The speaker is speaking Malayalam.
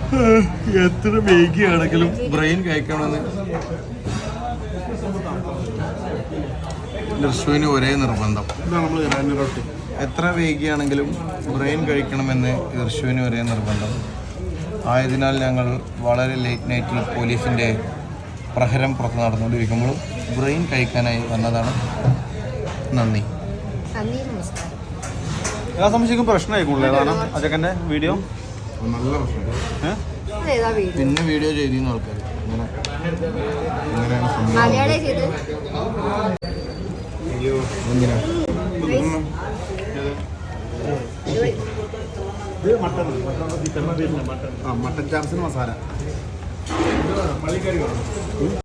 എത്ര വൈകിയാണെങ്കിലും ബ്രെയിൻ കഴിക്കണമെന്ന് ഋഷുവിന് ഒരേ നിർബന്ധം. എത്ര വൈകിയാണെങ്കിലും ബ്രെയിൻ കഴിക്കണമെന്ന് ഋഷുവിന് ഒരേ നിർബന്ധം. ആയതിനാൽ ഞങ്ങൾ വളരെ ലേറ്റ് നൈറ്റിൽ പോലീസിൻ്റെ പ്രഹരം പുറത്ത് നടന്നുകൊണ്ടിരിക്കുമ്പോൾ ബ്രെയിൻ കഴിക്കാനായി വന്നതാണ്. നന്ദി. എല്ലാ സംശയിക്കും പ്രശ്നമായിക്കൊള്ളതാണ് അജക്കൻ്റെ വീഡിയോ. നല്ല പ്രശ്നം. പിന്നെ വീഡിയോ ചെയ്തിരുന്ന ആൾക്കാർ മട്ടൻ ചാപ്സിന് മസാല